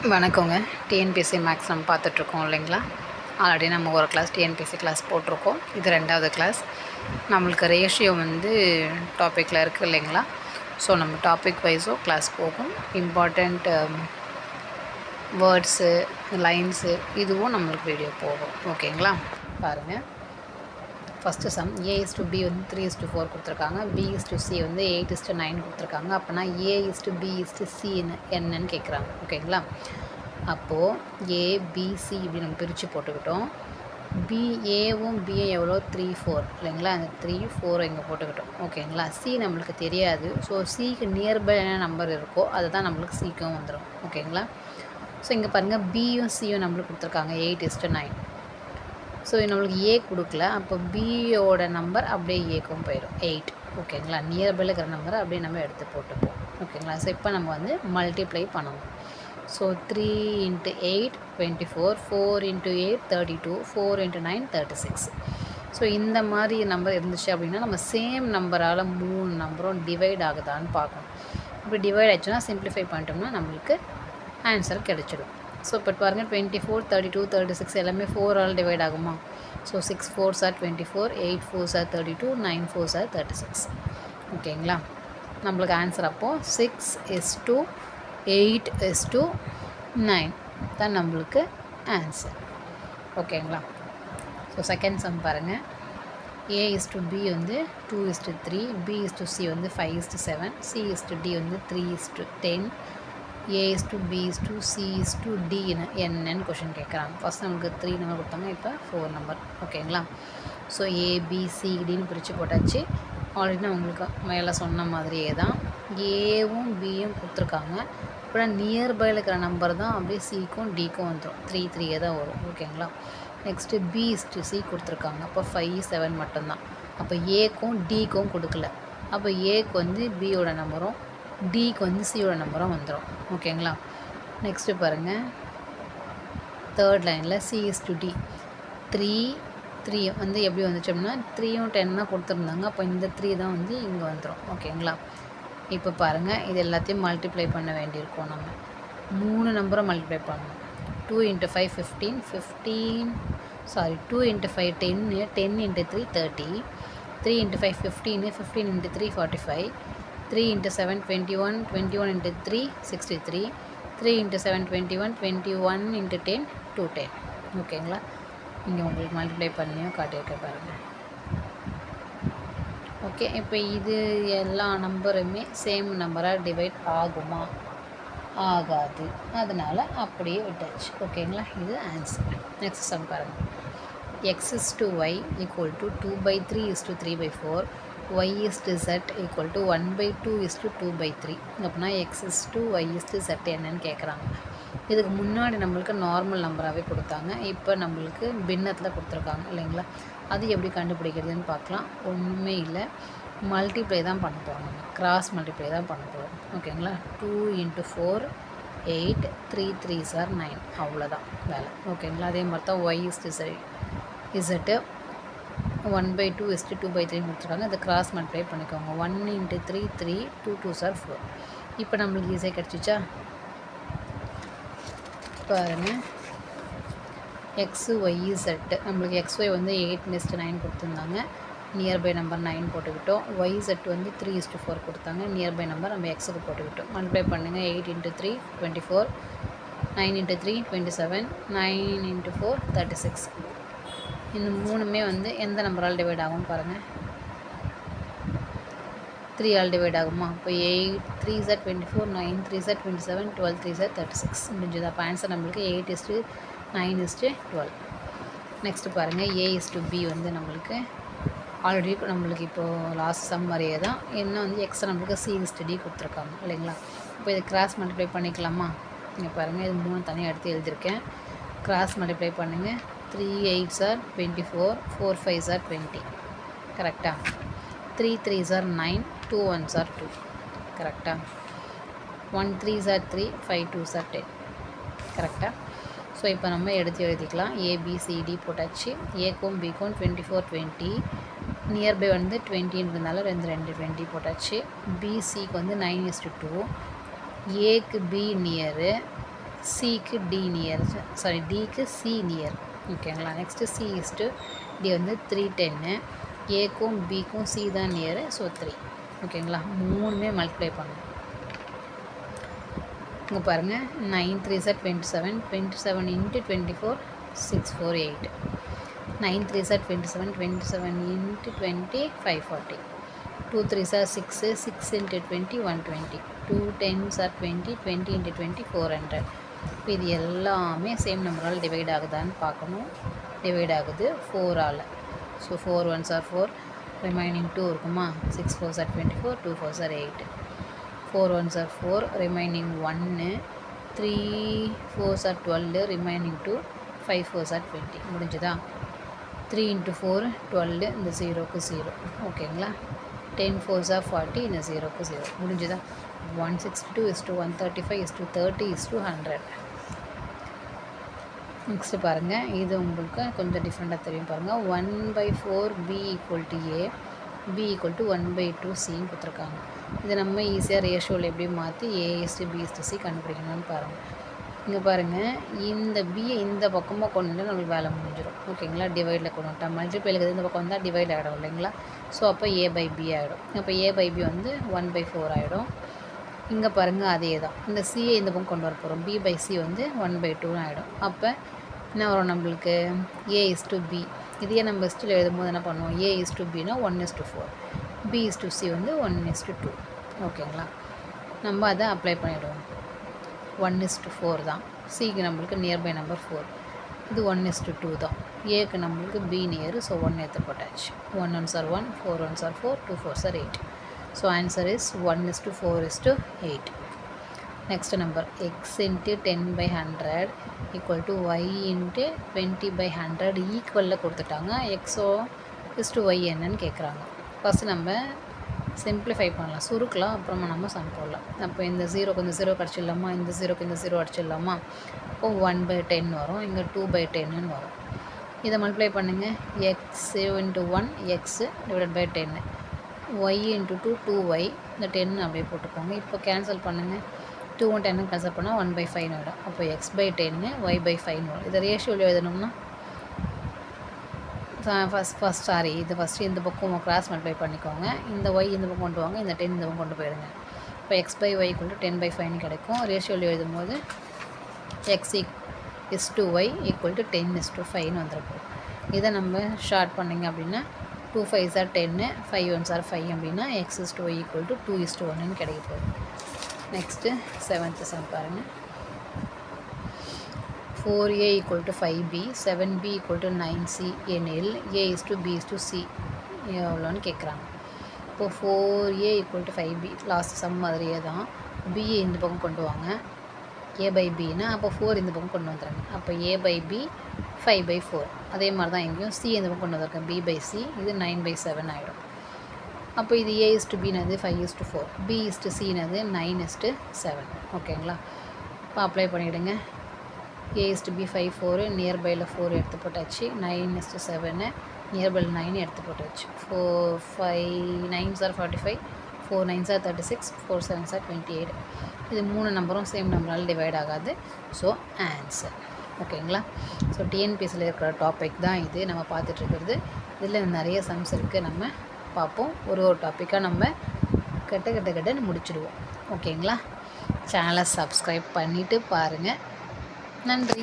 வணக்கங்க. TNPSC maths நம்ம பார்த்துட்ருக்கோம் இல்லைங்களா? ஆல்ரெடி நம்ம ஒரு கிளாஸ் டிஎன்பிஎஸ்சி கிளாஸ் போட்டிருக்கோம். இது 2வது கிளாஸ். நம்மளுக்கு ரேஷியோ டாப்பிக்கில் இருக்குது இல்லைங்களா? ஸோ நம்ம டாபிக் வைஸும் கிளாஸ் போகும். இம்பார்ட்டண்ட் வேர்ட்ஸு, லைன்ஸு இதுவும் நம்மளுக்கு வீடியோ போகும். ஓகேங்களா? பாருங்கள். ஃபஸ்ட்டு சம் A/B 3:4 கொடுத்துருக்காங்க. B/C 8:9 கொடுத்துருக்காங்க. அப்போனா A/B/C என்னன்னு கேட்குறாங்க. ஓகேங்களா? அப்போது ABC இப்படி நம்ம பிரித்து போட்டுக்கிட்டோம். Aவும் Bயும் எவ்வளோ 3, 4 இல்லைங்களா? அந்த 3, 4 இங்கே போட்டுக்கிட்டோம். ஓகேங்களா? C நம்மளுக்கு தெரியாது. ஸோ Cக்கு நியர்பை என்ன நம்பர் இருக்கோ அதை தான் நம்மளுக்கு Cக்கும் வந்துடும். ஓகேங்களா? ஸோ இங்கே பாருங்கள், Bயும் Cயும் நம்மளுக்கு கொடுத்துருக்காங்க 8:9. ஸோ நம்மளுக்கு ஏ கொடுக்கல. அப்போ பியோட நம்பர் அப்படியே ஏக்கும் போயிடும் 8. ஓகேங்களா? நியர்பையில் இருக்கிற நம்பரை அப்படியே நம்ம எடுத்து போட்டுப்போம். ஓகேங்களா? ஸோ இப்போ நம்ம மல்டிப்ளை பண்ணணும். ஸோ 3 × 8 24, 4 × 8 32, 4 × 9 36. ஸோ இந்த மாதிரி நம்பர் இருந்துச்சு அப்படின்னா நம்ம சேம் நம்பரால் 3 நம்பரும் டிவைட் ஆகுதான்னு பார்க்கணும். இப்படி டிவைட் ஆச்சுன்னா சிம்பிளிஃபை பண்ணிட்டோம்னா நம்மளுக்கு ஆன்சர் கிடச்சிடும். ஸோ இப்போ பாருங்கள், 24, 32, 36 எல்லாமே 4ஆல் டிவைட் ஆகுமா? So 6 4s are 24, 8 4s are 32, 9 4s are 36. ஓகேங்களா? நம்மளுக்கு ஆன்சர் அப்போது 6:8:9 தான் நம்மளுக்கு ஆன்சர். ஓகேங்களா? ஸோ செகண்ட் சம் பாருங்கள். A/B 2:3, B/C 5:7, C/D 3:10, A/B/C/D என்னன்னு கொஷின் கேட்குறாங்க. ஃபஸ்ட் நம்மளுக்கு 3 நம்பர் கொடுத்தாங்க, இப்போ 4 நம்பர். ஓகேங்களா? ஸோ ABCDன்னு பிரித்து போட்டாச்சு. ஆல்ரெடி நான் உங்களுக்கு மேலே சொன்ன மாதிரியே தான் ஏவும் பியும் கொடுத்துருக்காங்க. அப்புறம் நியர்பையில் இருக்கிற நம்பர் தான் அப்படியே Cக்கும் Dக்கும் வந்துடும். 3 3 தான் வரும். ஓகேங்களா? நெக்ஸ்ட்டு B/C கொடுத்துருக்காங்க. அப்போ 5 7 மட்டும்தான். அப்போ ஏக்கும் Dக்கும் கொடுக்கல. அப்போ ஏக்கு பியோட நம்பரும் டிக்கு சியோட நம்பரும் வந்துடும். ஓகேங்களா? நெக்ஸ்ட்டு பாருங்கள், தேர்ட் லைனில் C/D 3 3 எப்படி வந்துச்சு அப்படின்னா 3யும் 10 தான் கொடுத்துருந்தாங்க. அப்போ இந்த 3 தான் இங்கே வந்துடும். ஓகேங்களா? இப்போ பாருங்கள், இது எல்லாத்தையும் மல்டிப்ளை பண்ண வேண்டியிருக்கோம். நம்ம 3 நம்பரை மல்டிப்ளை பண்ணணும். 2 × 5 15, 2 × 5 10, 10 × 3 30, 3 × 5 15, 15 × 3 45, 3 × 7 21, 21 × 3 63, 3 × 7 21, 21 × 10 210. ஓகேங்களா? இங்கே உங்களுக்கு மல்டிப்ளை பண்ணியும் காட்டியிருக்க பாருங்கள். ஓகே, இப்போ இது எல்லா நம்பருமே சேம் நம்பராக டிவைட் ஆகுமா? ஆகாது. அதனால் அப்படியே விட்டாச்சு. ஓகேங்களா? இது ஆன்சர். நெக்ஸ்ட் சம் பாருங்கள். X/Y = 2/3:3/4, Y/Z = 1/2:2/3. அப்படின்னா X/Y/Z என்னன்னு கேட்குறாங்க. இதுக்கு முன்னாடி நம்மளுக்கு நார்மல் நம்பராகவே கொடுத்தாங்க. இப்போ நம்மளுக்கு பின்னத்தில் கொடுத்துருக்காங்க இல்லைங்களா? அது எப்படி கண்டுபிடிக்கிறதுன்னு பார்க்கலாம். ஒன்றுமே இல்லை, மல்டிப்ளை தான் பண்ண போகிறோம். நம்ம கிராஸ் மல்டிப்ளை தான் பண்ண போகிறோம். ஓகேங்களா? 2 × 4 8, 3 3s are 9. அவ்வளோதான் வேலை. ஓகேங்களா? அதே மாதிரி தான் Y/Z 1/2:2/3 கொடுத்துருக்காங்க. அதை கிராஸ் மல்டிப்ளை பண்ணிக்கோங்க. 1 × 3 3, 2 2s are 4. இப்போ நம்மளுக்கு ஈஸியாக கிடச்சிச்சா? பாருங்கள், XYZ நம்மளுக்கு XY 8:9 கொடுத்துருந்தாங்க. Nearby number 9 போட்டுக்கிட்டோம். YZ 3:4 கொடுத்தாங்க. நியர்பை நம்பர் நம்ம Xக்கு போட்டுக்கிட்டோம். மல்டிப்ளை பண்ணுங்கள். 8 × 3 24, 9 × 3 27, 9 × 4 36. இந்த மூணுமே எந்த நம்பரால் டிவைட் ஆகும் பாருங்கள். 3ஆல் டிவைட் ஆகுமா? இப்போ 8 3s are 24, 9 3s are 27, 12 3s are 36. முடிஞ்சது. அப்போ ஆன்சர் நம்மளுக்கு 8:9:12. நெக்ஸ்ட்டு பாருங்கள், A/B நம்மளுக்கு ஆல்ரெடி நம்மளுக்கு இப்போது லாஸ்ட் சம் மாதிரியே தான். என்ன எக்ஸ்ட்ரா நம்மளுக்கு C/D கொடுத்துருக்காங்க இல்லைங்களா? இப்போ இதை கிராஸ் மல்டிப்ளை பண்ணிக்கலாமா? இங்கே பாருங்கள், இது 3 தனியாக எடுத்து எழுதியிருக்கேன். கிராஸ் மல்டிப்ளை பண்ணுங்கள். 3 8s are 24, 4 5s are 20. கரெக்டாக? 3 3s are 9, 2 1s are 2. கரெக்டாக? 1 3s are 3, 5 2s are 10. கரெக்டாக? ஸோ இப்போ நம்ம எடுத்து எழுதிக்கலாம். ABCD போட்டாச்சு. ஏக்கும் பிக்கும் 24 20, நியர்பை 20ன்றதுனால 2 20 போட்டாச்சு. BCக்கு 9:2, ஏக்கு பி நியரு, சிக்கு டி நியர், சாரி டிக்கு சி நியர். ஓகேங்களா. நெக்ஸ்ட்டு சி இஸ்ட்டு டி வந்து 3 10, ஏக்கும் பிக்கும் சி தான் நியர், ஸோ 3. ஓகேங்களா. மூணுமே மல்டிப்ளை பண்ணணும். இங்கே பாருங்கள் 9 3s are 27, 27 into 24 648, 9 3s are 27, 27 into 20 540, 2 3s are 6, 6 into 20 120, 2 10s are 20, 20 into 20 400. இது எல்லாமே சேம் நம்பரால் டிவைட் ஆகுதான்னு பார்க்கணும். டிவைட் ஆகுது 4ஆல். ஸோ 4 1s are 4, ரிமைனிங் 2 இருக்குமா, 6 4s are 24, 2 4s are 8, 4 1s are 4, remaining 1, 3 4s are 12, remaining 2, 5 4s are 20. முடிஞ்சுதா. 3 into 4 12, இந்த 0க்கு 0. ஓகேங்களா. 10 4s are 40, இந்த 0க்கு 0. முடிஞ்சுதா. 162 is to 135 is to 30 is to 100. Next பாருங்கள், இது உங்களுக்கு கொஞ்சம் டிஃப்ரெண்ட்டாக தெரியும் பாருங்கள். 1/4 b equal to a, b equal to 1/2 சின்னு கொடுத்துருக்காங்க. இதை நம்ம ஈஸியாக ரேஷியோவில் எப்படி மாற்றி a is to b is to c கண்டுபிடிக்கணும்னு பாருங்கள். இங்கே பாருங்கள், இந்த பியை இந்த பக்கமாக கொண்டு வந்து நம்மளுக்கு வேலை முடிஞ்சிடும். ஓகேங்களா. டிவைடில் கொண்டு வந்துட்டா மல்டிப்ளைக்கு இந்த பக்கம் வந்தால் டிவைட் ஆகிடும் இல்லைங்களா. ஸோ அப்போ a/b ஆகிடும். அப்போ a/b வந்து 1/4 ஆகிடும். இங்கே பாருங்கள் அதே தான். இந்த சியை இந்த பக்கம் கொண்டு வர போகிறோம். b/c வந்து 1/2 ஆகிடும். அப்போ என்ன வரும் நம்மளுக்கு, a is to b. இதையே நம்ம இஸ்டில் எழுதும்போது என்ன பண்ணுவோம், a is to bனா 1 is to 4, b is to c வந்து 1 is to 2. ஓகேங்களா. நம்ம அதை அப்ளை பண்ணிவிடுவோம். 1 is to 4 தான். சிக்கு நம்மளுக்கு நியர்பை நம்பர் 4. இது 1 is to 2 தான். ஏக்கு நம்மளுக்கு b நியர், ஸோ 1 எடுத்து போட்டாச்சு. 1 1s are 1, 4 1s are 4, 2 4s are 8. So answer is 1 is to 4 is to 8. Next number, x into 10/100 equal to y into 20/100 ஈக்குவலில் கொடுத்துட்டாங்க. எக்ஸோ இஸ் டு ஒய் என்னன்னு கேட்குறாங்க. First நம்ம simplify பண்ணலாம், சுருக்கலாம், அப்புறமா நம்ம சம் போடலாம். அப்போ இந்த 0க்கு இந்த 0 அடிச்சிடலாமா, இந்த 0க்கு இந்த 0 அடிச்சிடலாமா. அப்போது 1/10 வரும், இங்கே 2/10 வரும். இதை மல்டிப்ளை பண்ணுங்கள். X into 1 x divided by 10, y into 2 2y, இந்த 10 அப்படியே போட்டுக்கோங்க. இப்போ கேன்சல் பண்ணுங்கள். 2 10 கேன்சல் பண்ணால் 1/5 ஆகிடும். அப்போ x/10 y/5 வரும். இதை ரேஷியோவில் எழுதணும்னா இது ஃபஸ்ட்டு இந்த பக்கம் கிராஸ் மல்டிப்ளை பண்ணிக்கோங்க. இந்த y இந்த பக்கம் கொண்டு வாங்க, இந்த 10 இந்த பக்கம் கொண்டு போயிடுங்க. இப்போ x/y = 10/5 கிடைக்கும். ரேஷியோவில் எழுதும்போது x is to y equal to 10 is to 5 வந்துருக்கும். இதை நம்ம ஷார்ட் பண்ணிங்க அப்படின்னா 2 5s are 10, 5 1s are 5 அப்படின்னா x is to y equal to 2 is to 1 கிடைக்க போகுது. நெக்ஸ்ட்டு 7th சம் பாருங்கள். 4a equal to 5b, 7b equal to 9c எனில் a is to b is to c எவ்வளோன்னு கேட்குறாங்க. இப்போது 4a equal to 5b last some மாதிரியே தான். b இந்த பக்கம் கொண்டு வாங்க, a/bனா அப்போ 4 இந்த பக்கம் கொண்டு வந்துடுங்க. அப்போ a/b 5/4. அதே மாதிரி தான் எங்கேயும் c இந்த பக்கம் கொண்டு வந்திருக்கேன், b/c, இது 9/7 ஆகிடும். அப்போ இது a is to b நது 5 is to 4, b is to c நது 9 is to 7. ஓகேங்களா. இப்போ அப்ளை பண்ணிவிடுங்க. a is to b 5 4, நியர்பையில் 4 எடுத்து போட்டாச்சு. 9 is to 7, நியர்பையில் 9 எடுத்து போட்டாச்சு. 4 5 9s are 45, 4 9s are 36, 4 7s are 28. இது 3 நம்பரும் சேம் நம்பரால் டிவைட் ஆகாது. So answer. ஓகேங்களா. ஸோ டிஎன்பிஎஸ்சியில் இருக்கிற டாபிக் தான் இது நம்ம பார்த்துட்ருக்கிறது. இதில் நிறைய சம்ஸ் இருக்குது, நம்ம பார்ப்போம். ஒரு டாப்பிக்காக நம்ம கெட்ட முடிச்சிடுவோம். ஓகேங்களா. சேனலை சப்ஸ்கிரைப் பண்ணிவிட்டு பாருங்கள். நன்றி.